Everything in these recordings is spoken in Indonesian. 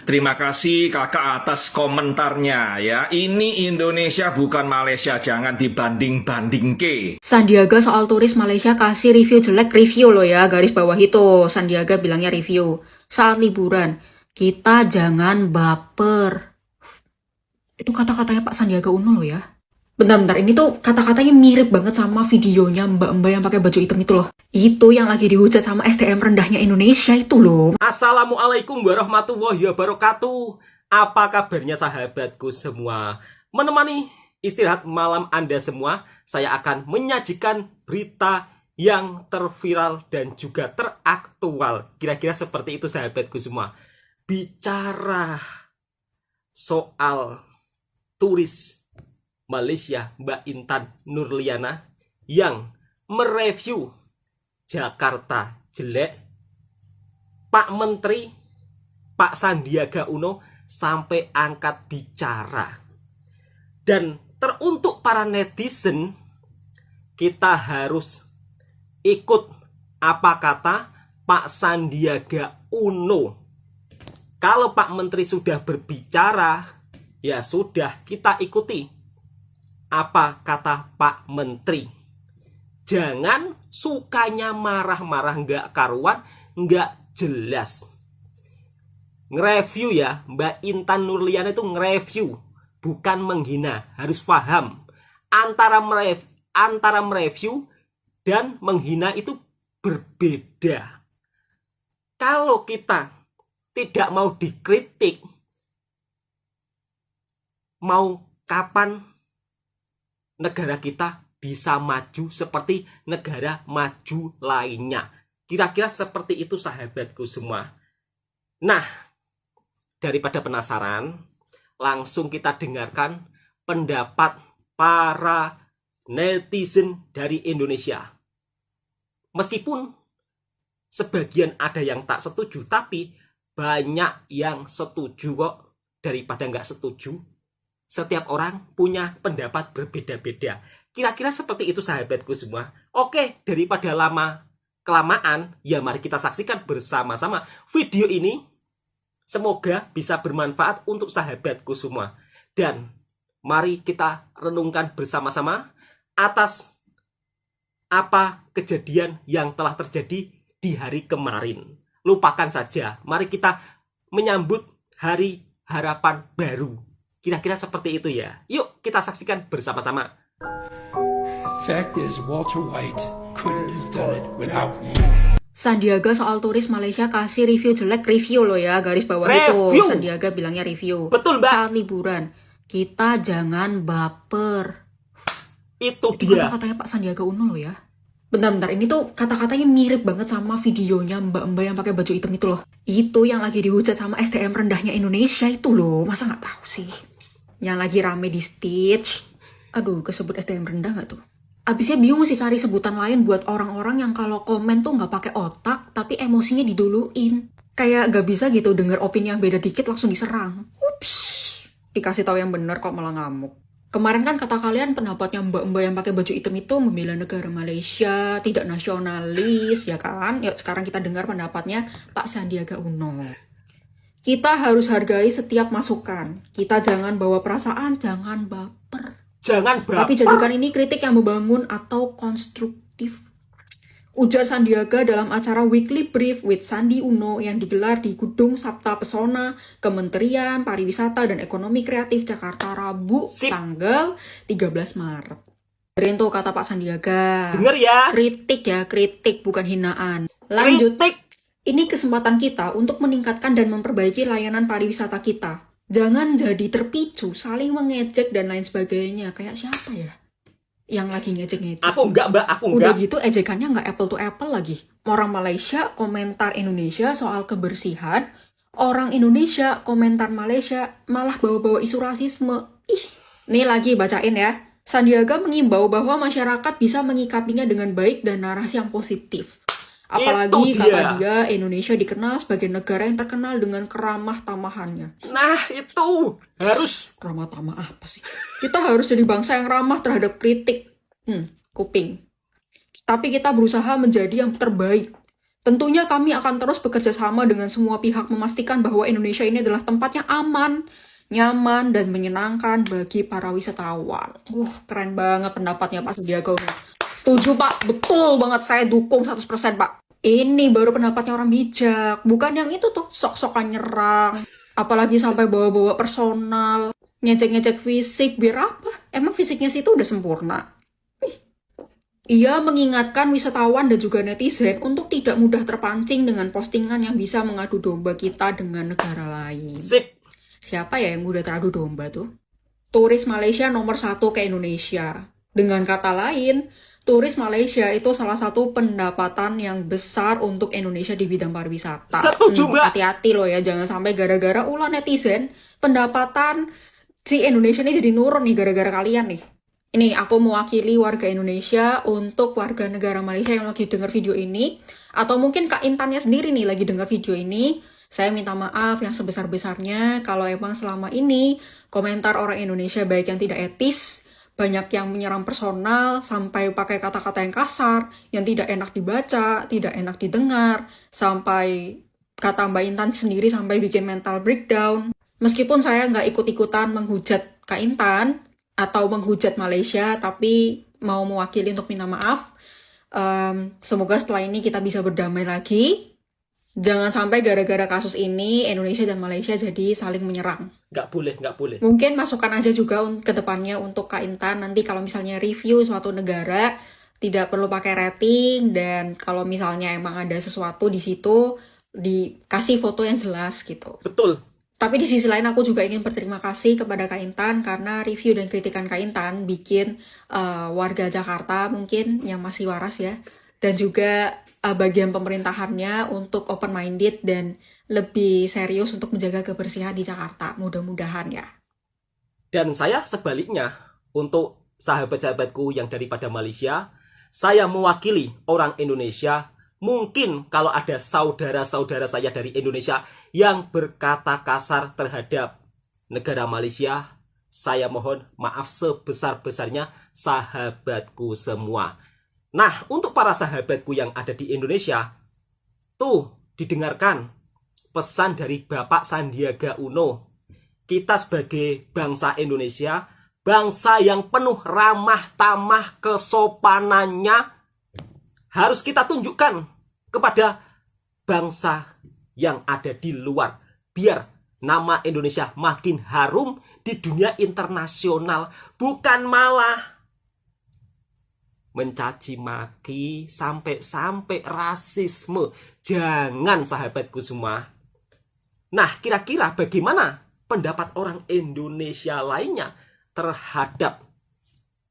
Terima kasih kakak atas komentarnya ya. Ini Indonesia bukan Malaysia, jangan dibanding-bandingke. Sandiaga soal turis Malaysia kasih review jelek, review loh ya, garis bawah itu. Sandiaga bilangnya review. Saat liburan, kita jangan baper. Itu kata-katanya Pak Sandiaga Uno loh ya. Bentar-bentar, ini tuh kata-katanya mirip banget sama videonya mbak-mbak yang pakai baju hitam itu loh. Itu yang lagi dihujat sama SDM rendahnya Indonesia itu loh. Assalamualaikum warahmatullahi wabarakatuh. Apa kabarnya sahabatku semua? Menemani istirahat malam Anda semua, saya akan menyajikan berita yang terviral dan juga teraktual. Kira-kira seperti itu sahabatku semua. Bicara soal turis Malaysia Mbak Intan Nurliana yang mereview Jakarta jelek, Pak Menteri, Pak Sandiaga Uno sampai angkat bicara. Dan teruntuk para netizen, kita harus ikut apa kata Pak Sandiaga Uno. Kalau Pak Menteri sudah berbicara, ya sudah kita ikuti apa kata Pak Menteri. Jangan sukanya marah-marah nggak karuan, nggak jelas. Nge-review ya, Mbak Intan Nurliana itu nge-review, bukan menghina. Harus paham antara mereview dan menghina itu berbeda. Kalau kita tidak mau dikritik, mau kapan negara kita bisa maju seperti negara maju lainnya? Kira-kira seperti itu sahabatku semua. Nah, daripada penasaran, langsung kita dengarkan pendapat para netizen dari Indonesia. Meskipun sebagian ada yang tak setuju, tapi banyak yang setuju kok daripada nggak setuju. Setiap orang punya pendapat berbeda-beda. Kira-kira seperti itu sahabatku semua. Oke, daripada lama-kelamaan, ya mari kita saksikan bersama-sama video ini. Semoga bisa bermanfaat untuk sahabatku semua. Dan mari kita renungkan bersama-sama atas apa kejadian yang telah terjadi di hari kemarin. Lupakan saja. Mari kita menyambut hari harapan baru. Kira-kira seperti itu ya. Yuk kita saksikan bersama-sama. Fact is, Walter White couldn't have done it without you. Sandiaga soal turis Malaysia kasih review jelek, review loh ya, garis bawah Review. itu. Sandiaga bilangnya review. Betul, Mbak. Saat liburan, kita jangan baper. Itu Itu dia. kata-katanya Pak Sandiaga Uno loh ya. Bentar-bentar, ini tuh kata-katanya mirip banget sama videonya mbak-mbak yang pakai baju hitam itu loh. Itu yang lagi dihujat sama SDM rendahnya Indonesia itu loh. Masa nggak tahu sih? Yang lagi rame di Stitch. Aduh, kesebut SDM rendah nggak tuh? Abisnya bingung sih cari sebutan lain buat orang-orang yang kalau komen tuh nggak pakai otak, tapi emosinya diduluin. Kayak gak bisa gitu denger opini yang beda dikit langsung diserang. Ups, dikasih tahu yang bener kok malah ngamuk. Kemarin kan kata kalian pendapatnya mbak-mbak yang pakai baju hitam itu membela negara Malaysia, tidak nasionalis, ya kan? Yuk sekarang kita dengar pendapatnya Pak Sandiaga Uno. Kita harus hargai setiap masukan. Kita jangan bawa perasaan, jangan baper. Jangan Tapi baper. jadikan ini kritik yang membangun atau konstruktif. Ujar Sandiaga dalam acara Weekly Brief with Sandi Uno yang digelar di Gedung Sabta Pesona, Kementerian Pariwisata dan Ekonomi Kreatif Jakarta Rabu, Sip. tanggal 13 Maret. Dengerin tuh kata Pak Sandiaga. Dengar ya. Kritik ya, kritik bukan hinaan. Lanjut. Kritik. Ini kesempatan kita untuk meningkatkan dan memperbaiki layanan pariwisata kita. Jangan jadi terpicu, saling mengejek dan lain sebagainya. Kayak siapa ya? Yang lagi ngejek-ngejek. Aku enggak, Mbak. Aku Udah enggak. gitu ejekannya nggak apple to apple lagi. Orang Malaysia komentar Indonesia soal kebersihan. Orang Indonesia komentar Malaysia malah bawa-bawa isu rasisme. Ih, nih lagi bacain ya. Sandiaga mengimbau bahwa masyarakat bisa menyikapinya dengan baik dan narasi yang positif. Apalagi Itu kata dia, Indonesia dikenal sebagai negara yang terkenal dengan keramah tamahannya. Nah, itu harus. Ramah tamah apa sih? Kita harus jadi bangsa yang ramah terhadap kritik. Kuping. Tapi kita berusaha menjadi yang terbaik. Tentunya kami akan terus bekerja sama dengan semua pihak memastikan bahwa Indonesia ini adalah tempat yang aman, nyaman, dan menyenangkan bagi para wisatawan. Keren banget pendapatnya Pak Sandiaga Uno. Setuju Pak, betul banget, saya dukung 100% Pak. Ini baru pendapatnya orang bijak, bukan yang itu tuh sok-sokan nyerang, apalagi sampai bawa-bawa personal, ngecek-ngecek fisik, biar apa? Emang fisiknya sih itu udah sempurna. Ia mengingatkan wisatawan dan juga netizen untuk tidak mudah terpancing dengan postingan yang bisa mengadu domba kita dengan negara lain. Sip. Siapa ya yang mudah teradu domba tuh? Turis Malaysia nomor 1 ke Indonesia. Dengan kata lain, turis Malaysia itu salah satu pendapatan yang besar untuk Indonesia di bidang pariwisata. Setuju, Mbak. Hati-hati loh ya, jangan sampai gara-gara ulah netizen, pendapatan si Indonesia ini jadi nurun nih gara-gara kalian nih. Ini aku mewakili warga Indonesia untuk warga negara Malaysia yang lagi dengar video ini, atau mungkin Kak Intannya sendiri nih lagi dengar video ini. Saya minta maaf yang sebesar-besarnya kalau emang selama ini komentar orang Indonesia baik yang tidak etis, banyak yang menyerang personal, sampai pakai kata-kata yang kasar, yang tidak enak dibaca, tidak enak didengar, sampai kata Mbak Intan sendiri sampai bikin mental breakdown. Meskipun saya nggak ikut-ikutan menghujat Kak Intan, atau menghujat Malaysia, tapi mau mewakili untuk minta maaf. Semoga setelah ini kita bisa berdamai lagi. Jangan sampai gara-gara kasus ini Indonesia dan Malaysia jadi saling menyerang. Nggak boleh. Mungkin masukan aja juga ke depannya untuk Kak Intan. Nanti kalau misalnya review suatu negara, tidak perlu pakai rating. Dan kalau misalnya emang ada sesuatu di situ, dikasih foto yang jelas gitu. Betul. Tapi di sisi lain aku juga ingin berterima kasih kepada Kak Intan karena review dan kritikan Kak Intan bikin warga Jakarta mungkin yang masih waras ya, dan juga bagian pemerintahannya untuk open-minded dan lebih serius untuk menjaga kebersihan di Jakarta. Mudah-mudahan ya. Dan saya sebaliknya, untuk sahabat-sahabatku yang daripada Malaysia, saya mewakili orang Indonesia. Mungkin kalau ada saudara-saudara saya dari Indonesia yang berkata kasar terhadap negara Malaysia, saya mohon maaf sebesar-besarnya sahabatku semua. Nah, untuk para sahabatku yang ada di Indonesia, tuh didengarkan pesan dari Bapak Sandiaga Uno. Kita sebagai bangsa Indonesia, bangsa yang penuh ramah tamah kesopanannya, harus kita tunjukkan kepada bangsa yang ada di luar, biar nama Indonesia makin harum di dunia internasional, bukan malah mencaci maki sampai rasisme. Jangan, sahabatku semua. Nah, kira-kira bagaimana pendapat orang Indonesia lainnya terhadap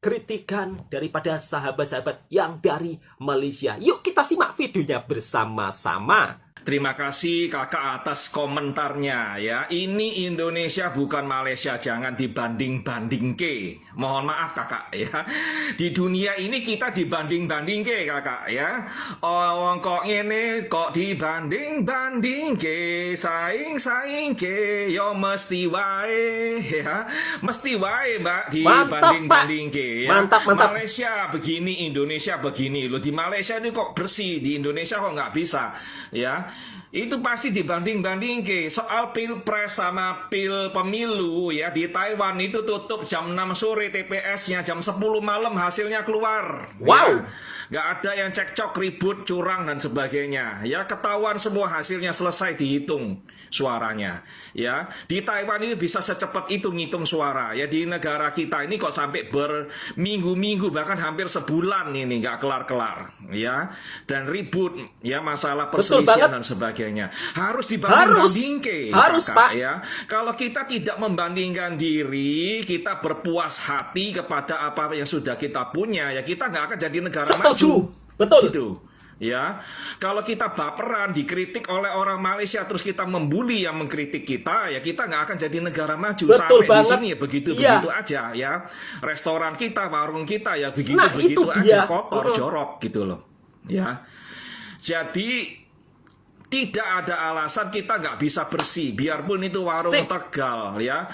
kritikan daripada sahabat-sahabat yang dari Malaysia? Yuk kita simak videonya bersama-sama. Terima kasih kakak atas komentarnya ya. Ini Indonesia bukan Malaysia, jangan dibanding-bandingke. Mohon maaf kakak ya. Di dunia ini kita dibanding-bandingke kakak ya. Orang kok ini kok dibanding-bandingke, saing-saingke, yo mesti wae ya. Mesti wae mbak dibanding-bandingke ya. Mantap. Malaysia begini, Indonesia begini. Loh di Malaysia ini kok bersih, di Indonesia kok nggak bisa ya. Itu pasti dibanding-banding ke soal pilpres sama pemilu ya. Di Taiwan itu tutup jam 6 sore TPS-nya, jam 10 malam hasilnya keluar. Wow. Ya. Nggak ada yang cekcok, ribut, curang dan sebagainya. Ya ketahuan semua hasilnya, selesai dihitung suaranya. Ya di Taiwan ini bisa secepat itu ngitung suara. Ya di negara kita ini kok sampai berminggu-minggu bahkan hampir sebulan ini nggak kelar-kelar. Ya dan ribut ya masalah perselisihan dan sebagainya. Harus dibanding-bandingke. Harus Pak ya. Kalau kita tidak membandingkan diri, kita berpuas hati kepada apa yang sudah kita punya, ya kita nggak akan jadi negara maju. Betul. Gitu. Ya, kalau kita baperan dikritik oleh orang Malaysia terus kita membuli yang mengkritik kita, ya kita nggak akan jadi negara maju. Betul sampai banget. Di sini ya begitu aja ya. Restoran kita, warung kita ya begitu aja, kotor, jorok gitu loh. Ya, jadi tidak ada alasan kita nggak bisa bersih, biarpun itu warung Tegal ya,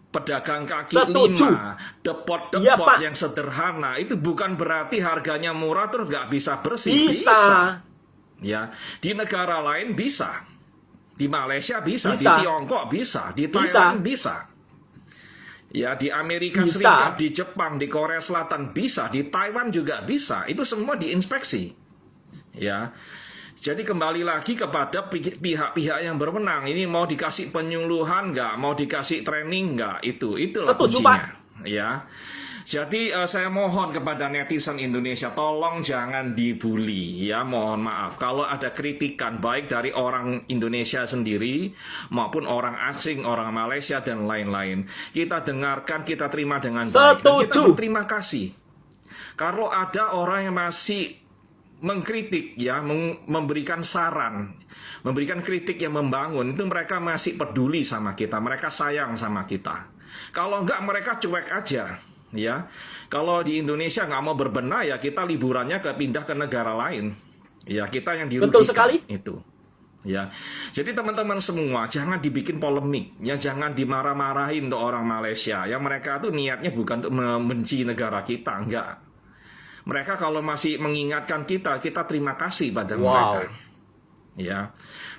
pedagang kaki lima, depot-depot yang sederhana, itu bukan berarti harganya murah terus nggak bisa bersih. Bisa. Ya, di negara lain bisa. Di Malaysia bisa, di Bisa. Tiongkok bisa, di Bisa. Thailand bisa. Ya, di Amerika Bisa. Serikat, di Jepang, di Korea Selatan bisa, di Taiwan juga bisa. Itu semua diinspeksi. Ya. Jadi kembali lagi kepada pihak-pihak yang berwenang. Ini mau dikasih penyuluhan nggak, mau dikasih training nggak, itulah Setuju, kuncinya. Pak. Ya. Jadi saya mohon kepada netizen Indonesia, tolong jangan dibully, ya, mohon maaf. Kalau ada kritikan baik dari orang Indonesia sendiri maupun orang asing, orang Malaysia dan lain-lain, kita dengarkan, kita terima dengan baik. Dan kita Setuju. berterima kasih. Kalau ada orang yang masih mengkritik, ya, memberikan saran, memberikan kritik yang membangun, itu mereka masih peduli sama kita, mereka sayang sama kita. Kalau enggak, mereka cuek aja. Ya, kalau di Indonesia nggak mau berbenah, ya kita liburannya pindah ke negara lain. Ya, kita yang dirugikan. Betul sekali. Itu. Ya, jadi teman-teman semua jangan dibikin polemik, ya, jangan dimarah-marahin untuk orang Malaysia. Ya, mereka tuh niatnya bukan untuk membenci negara kita, enggak. Mereka kalau masih mengingatkan kita terima kasih pada mereka. Ya.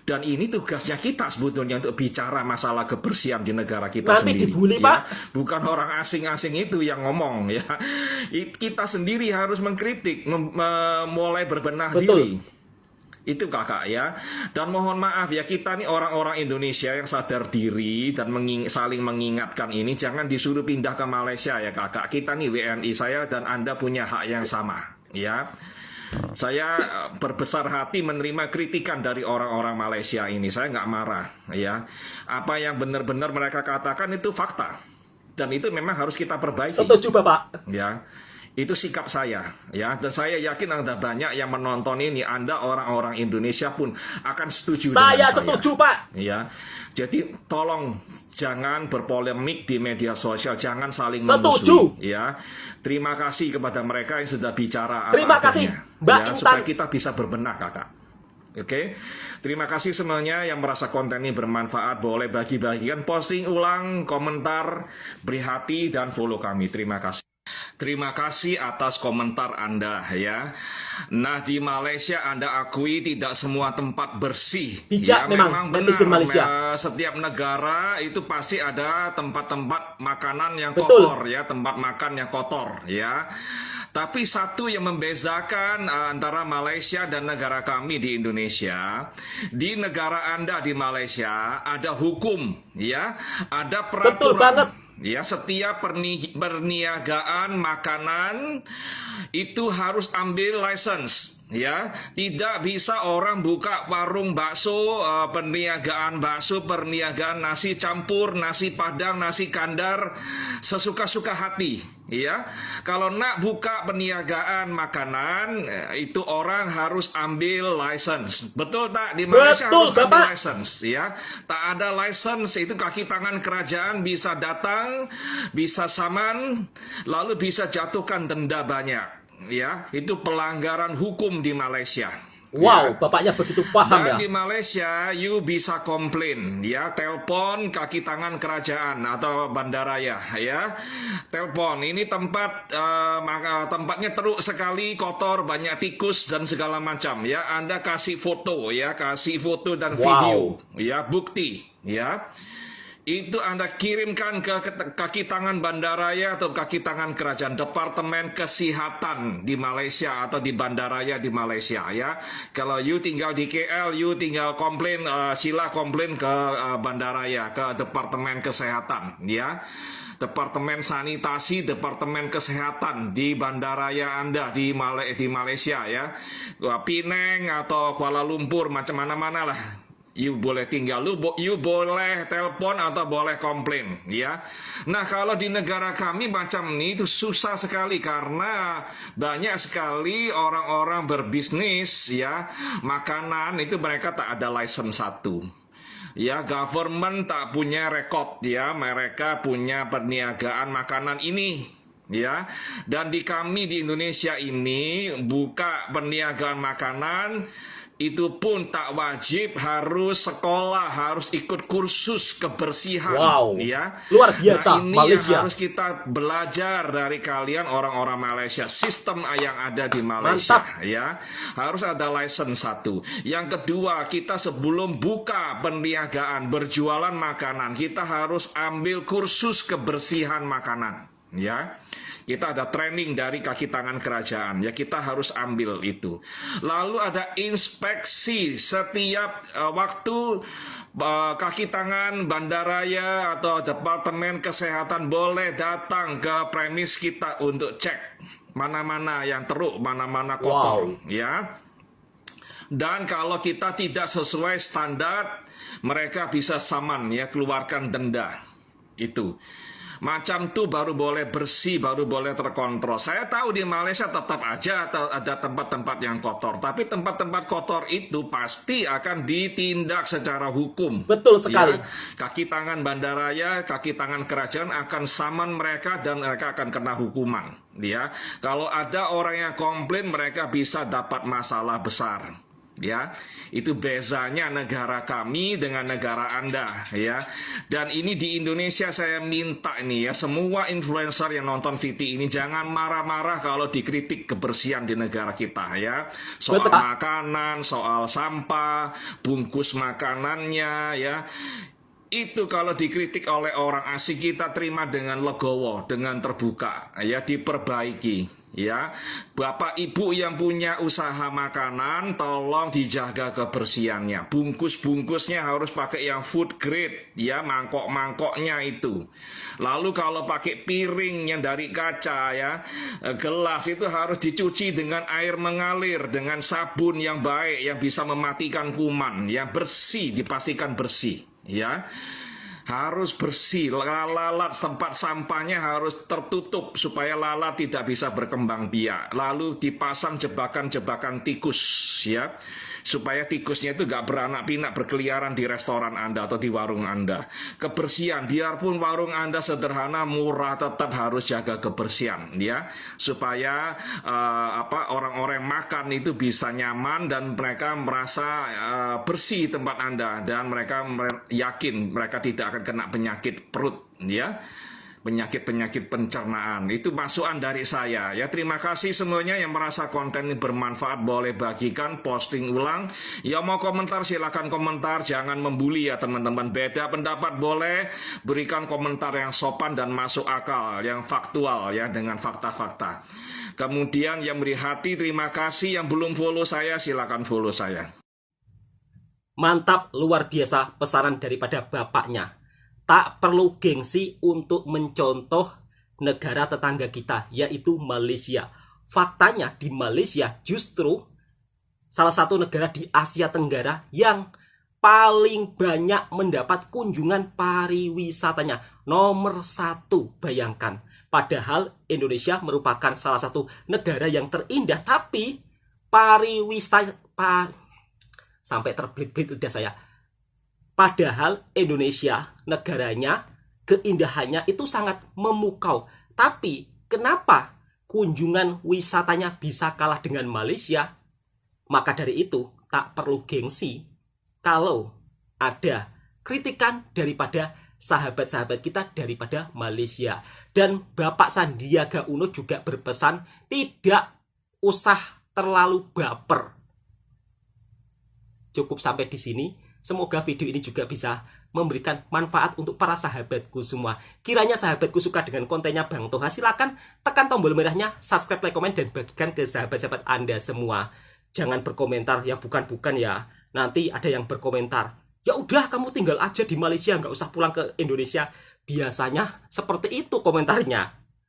Dan ini tugasnya kita sebetulnya untuk bicara masalah kebersihan di negara kita Nanti sendiri. dibully, ya. Pak. Bukan orang asing-asing itu yang ngomong, ya. Kita sendiri harus mengkritik, mulai berbenah Betul. diri. Itu kakak, ya. Dan mohon maaf ya, kita nih orang-orang Indonesia yang sadar diri dan saling mengingatkan ini, jangan disuruh pindah ke Malaysia ya kakak. Kita nih WNI, saya dan Anda punya hak yang sama, ya. Saya berbesar hati menerima kritikan dari orang-orang Malaysia ini. Saya nggak marah, ya. Apa yang benar-benar mereka katakan itu fakta, dan itu memang harus kita perbaiki. Setuju, Bapak. Ya, itu sikap saya, ya. Dan saya yakin ada banyak yang menonton ini. Anda orang-orang Indonesia pun akan setuju dengan Saya saya. setuju, Pak. Ya, jadi tolong jangan berpolemik di media sosial, jangan saling Setuju. memusuhi, ya. Terima kasih kepada mereka yang sudah bicara. Terima apa kasih, adanya, Mbak ya, Intan. supaya kita bisa berbenah, kakak. Oke, terima kasih semuanya yang merasa konten ini bermanfaat. Boleh bagi-bagikan, posting ulang, komentar, beri hati, dan follow kami. Terima kasih. Terima kasih atas komentar Anda, ya. Nah, di Malaysia Anda akui tidak semua tempat bersih. Bijak Ya, memang benar. netizen Malaysia. Setiap negara itu pasti ada tempat-tempat makanan yang Betul. kotor, ya, tempat makan yang kotor, ya. Tapi satu yang membedakan antara Malaysia dan negara kami di Indonesia, di negara Anda di Malaysia ada hukum, ya, ada peraturan. Betul banget. Ya, setiap perniagaan makanan itu harus ambil license, ya. Tidak bisa orang buka warung bakso, perniagaan bakso, perniagaan nasi campur, nasi padang, nasi kandar sesuka-suka hati, ya. Kalau nak buka perniagaan makanan, itu orang harus ambil license. Betul tak? Di Malaysia Betul, harus ambil Bapak. license, ya. Tak ada license, itu kaki tangan kerajaan bisa datang, bisa saman, lalu bisa jatuhkan denda banyak, ya. Itu pelanggaran hukum di Malaysia. Wow, Ya. Bapaknya begitu paham Dan ya. di Malaysia, you bisa komplain, ya, telepon kaki tangan kerajaan atau bandaraya, ya, telepon. Ini tempatnya teruk sekali, kotor, banyak tikus dan segala macam, ya. Anda kasih foto, ya, kasih foto dan Wow. video, ya, bukti, ya. Itu Anda kirimkan ke kaki tangan bandaraya atau kaki tangan kerajaan, Departemen Kesehatan di Malaysia atau di bandaraya di Malaysia, ya. Kalau you tinggal di KL, you tinggal komplain, sila komplain ke bandaraya, ke Departemen Kesehatan, ya. Departemen Sanitasi, Departemen Kesehatan di bandaraya Anda di Malaysia, ya. Penang atau Kuala Lumpur, macam mana-mana lah. You boleh tinggal, you boleh telepon atau boleh komplain, ya. Nah, kalau di negara kami macam ini itu susah sekali karena banyak sekali orang-orang berbisnis, ya, makanan itu mereka tak ada license satu. Ya, government tak punya rekod, ya, mereka punya perniagaan makanan ini, ya. Dan di kami di Indonesia ini buka perniagaan makanan itu pun tak wajib harus sekolah, harus ikut kursus kebersihan. Wow. Ya. Luar biasa, Nah, ini Malaysia. yang harus kita belajar dari kalian orang-orang Malaysia. Sistem yang ada di Malaysia. Mantap. Ya, harus ada license satu. Yang kedua, kita sebelum buka perniagaan berjualan makanan, kita harus ambil kursus kebersihan makanan. Ya, kita ada training dari kaki tangan kerajaan. Ya, kita harus ambil itu. Lalu ada inspeksi setiap waktu. Kaki tangan bandaraya atau departemen kesehatan boleh datang ke premis kita untuk cek mana-mana yang teruk, mana-mana kotor. Wow. Ya. Dan kalau kita tidak sesuai standar, mereka bisa saman, ya, keluarkan denda. Itu. Macam tuh baru boleh bersih, baru boleh terkontrol. Saya tahu di Malaysia tetap aja ada tempat-tempat yang kotor. Tapi tempat-tempat kotor itu pasti akan ditindak secara hukum. Betul sekali. Ya, kaki tangan bandaraya, kaki tangan kerajaan akan saman mereka dan mereka akan kena hukuman. Ya, kalau ada orang yang komplain, mereka bisa dapat masalah besar. Ya, itu bezanya negara kami dengan negara Anda, ya. Dan ini di Indonesia saya minta ini, ya, semua influencer yang nonton VT ini jangan marah-marah kalau dikritik kebersihan di negara kita, ya. Soal Betul. makanan, soal sampah, bungkus makanannya, ya. Itu kalau dikritik oleh orang asing, kita terima dengan legowo, dengan terbuka, ya, diperbaiki. Ya, Bapak Ibu yang punya usaha makanan, tolong dijaga kebersihannya. Bungkus-bungkusnya harus pakai yang food grade, ya, mangkok-mangkoknya itu. Lalu kalau pakai piring yang dari kaca, ya, gelas itu harus dicuci dengan air mengalir, dengan sabun yang baik, yang bisa mematikan kuman, ya, bersih, dipastikan bersih, ya. Harus bersih, lalat tempat sampahnya harus tertutup supaya lalat tidak bisa berkembang biak. Lalu dipasang jebakan-jebakan tikus, ya, supaya tikusnya itu gak beranak pinak berkeliaran di restoran Anda atau di warung Anda. Kebersihan, biarpun warung Anda sederhana, murah, tetap harus jaga kebersihan, ya, supaya orang-orang makan itu bisa nyaman dan mereka merasa bersih tempat Anda, dan mereka yakin mereka tidak akan kena penyakit perut, ya, penyakit-penyakit pencernaan. Itu masukan dari saya, ya. Terima kasih semuanya yang merasa konten ini bermanfaat, boleh bagikan, posting ulang. Ya, mau komentar silakan komentar, jangan membuli, ya teman-teman. Beda pendapat boleh, berikan komentar yang sopan dan masuk akal, yang faktual, ya, dengan fakta-fakta. Kemudian yang beri hati, terima kasih. Yang belum follow saya, silakan follow saya. Mantap, luar biasa pesanan daripada bapaknya. Tak perlu gengsi untuk mencontoh negara tetangga kita, yaitu Malaysia. Faktanya di Malaysia justru salah satu negara di Asia Tenggara yang paling banyak mendapat kunjungan pariwisatanya. Nomor 1, bayangkan. Padahal Indonesia merupakan salah satu negara yang terindah, tapi sampai terbelit-belit udah saya. Padahal Indonesia, negaranya, keindahannya itu sangat memukau. Tapi kenapa kunjungan wisatanya bisa kalah dengan Malaysia? Maka dari itu, tak perlu gengsi kalau ada kritikan daripada sahabat-sahabat kita daripada Malaysia. Dan Bapak Sandiaga Uno juga berpesan tidak usah terlalu baper. Cukup sampai di sini. Semoga video ini juga bisa memberikan manfaat untuk para sahabatku semua. Kiranya sahabatku suka dengan kontennya Bang Toha, silakan tekan tombol merahnya, subscribe, like, komen, dan bagikan ke sahabat-sahabat Anda semua. Jangan berkomentar yang bukan-bukan, ya. Nanti ada yang berkomentar, ya udah kamu tinggal aja di Malaysia, nggak usah pulang ke Indonesia. Biasanya seperti itu komentarnya.